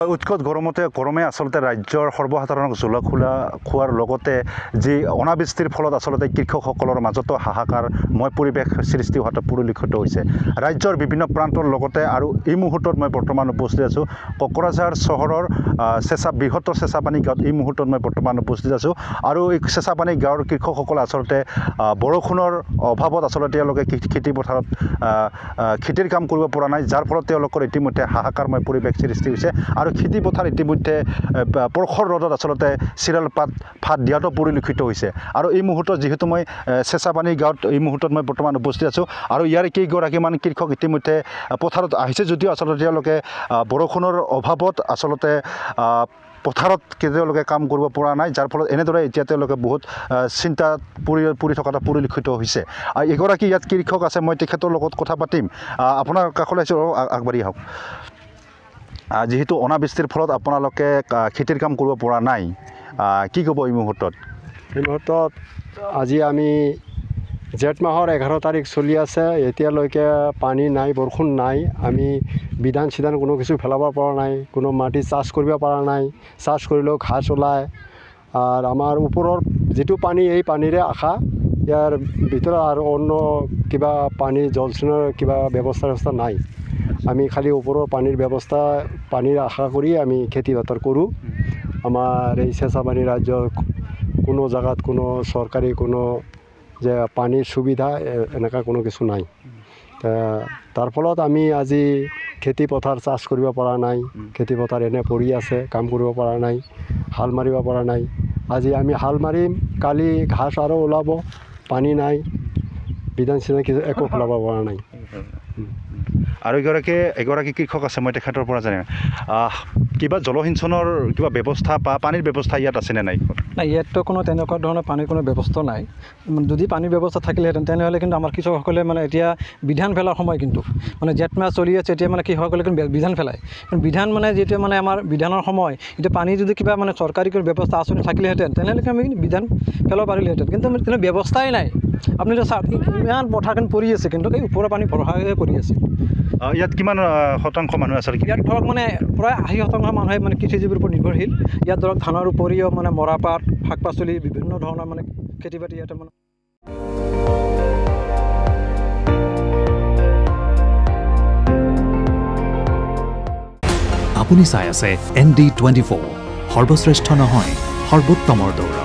উৎকট গৰমে আচলতে ৰাজ্যৰ সৰ্বসাধাৰণক জোলা খোৱাৰ লগতে যি অনাবৃষ্টিৰ ফলত আচলতে কৃষকসকলৰ মাজতো হাহাকাৰময় পৰিৱেশ সৃষ্টি হোৱাটো পৰিলক্ষিত হৈছে ৰাজ্যৰ বিভিন্ন প্ৰান্তৰ লগতে আৰু এই মুহূৰ্তত মই বৰ্তমান উপস্থিত আছোঁ কোকৰাঝাৰ চহৰৰ বৃহত্তৰ চেঁচাপানী গাঁৱত এই মুহূৰ্তত মই বৰ্তমান উপস্থিত আছোঁ আৰু এই চেঁচাপানী গাঁৱৰ কৃষকসকলে আচলতে বৰষুণৰ অভাৱত আচলতে তেওঁলোকে খেতি পথাৰত খেতিৰ কাম কৰিব পৰা নাই যাৰ ফলত তেওঁলোকৰ ইতিমধ্যে হাহাকাৰময় পৰিৱেশ সৃষ্টি হৈছে আৰু খেতি পথাৰ ইতিমধ্যে প্ৰখৰ ৰ'দত আচলতে চিৰাল ফাট দিয়াটো পৰিলক্ষিত হৈছে আৰু এই মুহূৰ্তত যিহেতু মই চেঁচাপানী গাঁৱত এই মুহূৰ্তত মই বৰ্তমান উপস্থিত আছোঁ আৰু ইয়াৰ কেইগৰাকীমান কৃষক ইতিমধ্যে পথাৰত আহিছে যদিও আচলতে তেওঁলোকে বৰষুণৰ অভাৱত আচলতে পথাৰত তেওঁলোকে কাম কৰিব পৰা নাই যাৰ ফলত এনেদৰে এতিয়া তেওঁলোকে বহুত চিন্তাত পৰি থকাটো পৰিলক্ষিত হৈছে এগৰাকী ইয়াত কৃষক আছে মই তেখেতৰ লগত কথা পাতিম আপোনাৰ কাষলৈ আহিছোঁ আগবাঢ়ি আহক যেহেতু অনাবৃষ্টিৰ ফলত আপোনালোকে খেতিৰ কাম কৰিব পৰা নাই কি ক'ব এই মুহূৰ্তত আজি আমি জেঠ মাহৰ 11 তাৰিখ চলি আছে এতিয়ালৈকে পানী নাই বৰষুণ নাই আমি বিধান কোনো কিছু পেলাব পৰা নাই কোনো মাটি চাষ কৰিব পৰা নাই চাষ কৰিলেও ঘাঁহ ওলায় আৰু আমাৰ ওপৰৰ যিটো পানী এই পানীৰে আশা ইয়াৰ ভিতৰত আৰু অন্য কিবা পানী জলসিঞ্চনৰ কিবা ব্যৱস্থা নাই আমি খালি ওপৰৰ পানীৰ আশা কৰি আমি খেতি বাতৰ কৰোঁ আমাৰ এই চেঁচাপানী ৰাজ্যৰ কোনো জায়গাত কোনো চৰকাৰী কোনো যে পানীৰ সুবিধা এনেকা কোনো কিছু নাই তাৰ ফলত আমি আজি খেতি পথাৰ চাষ কৰিব পৰা নাই খেতি পথাৰ এনে পৰি আছে কাম কৰিব পৰা নাই হাল মাৰিব পৰা নাই আজি আমি হাল মাৰিম কালি ঘাঁহ আৰু ওলাব পানী নাই বিধান কিছু একো পেলাব পৰা নাই আৰু এগৰাকী কৃষক আছে মই তেখেতৰ পৰা জানিম কিবা জলসিঞ্চনৰ কিবা ব্যৱস্থা বা পানীৰ ব্যৱস্থা ইয়াত আছেনে নাই নাই ইয়াততো কোনো তেনেকুৱা ধৰণৰ পানীৰ কোনো ব্যৱস্থা নাই যদি পানীৰ ব্যৱস্থা থাকিলেহেঁতেন তেনেহ'লে কিন্তু আমাৰ কৃষকসকলে মানে এতিয়া বিধান পেলাৰ সময় কিন্তু মানে জেঠ মাহ চলি আছে এতিয়া মানে কৃষকসকলে কিন্তু বিধান পেলায় কিন্তু বিধান মানে যেতিয়া মানে আমাৰ বিধানৰ সময় এতিয়া পানী যদি কিবা মানে চৰকাৰী ব্যৱস্থা আঁচনি থাকিলেহেঁতেন তেনেহ'লে আমি বিধান পেলাব পাৰিলোহেঁতেন কিন্তু তেনে ব্যৱস্থাই নাই আপুনি ইমান পথাৰখন পৰি আছে কিন্তু এই ওপৰৰ পানী ভৰসাকৈ পৰি আছে ইয়াত কিমান শতাংশ মানুহ আছে ইয়াত ধৰক মানে প্ৰায় 80% মানুহে মানে কৃষিজীৱীৰ ওপৰত নিৰ্ভৰশীল ইয়াত ধৰক ধানৰ উপৰিও মানে মৰাপাট শাক পাচলি বিভিন্ন ধৰণৰ মানে খেতি বাতি ইয়াতে মানে আপুনি চাই আছে ND24 সৰ্বশ্ৰেষ্ঠ নহয় সৰ্বোত্তমৰ দৌৰ